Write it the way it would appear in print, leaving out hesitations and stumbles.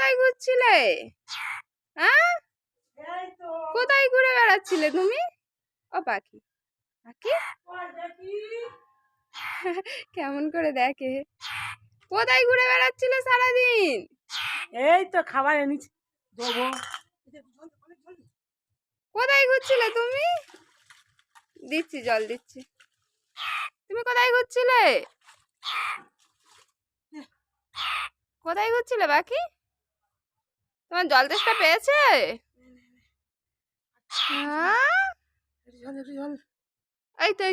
কোথায় ঘুরছিলে? হ্যাঁ, কোথায় ঘুরে বেড়াচ্ছিলে তুমি? ও পাখি, পাখি কেমন করে দেখে। কোথায় ঘুরে বেড়াচ্ছিলে সারাদিন? এই তো খাবার এনেছি দেবো। কোথায় ঘুরছিলে তুমি? দিচ্ছি, জল দিচ্ছি। তুমি কোথায় ঘুরছিলে? কোথায় ঘুরছিলে পাখি? তোমার জল তেষ্টা পেয়েছে? হ্যাঁ, এই তো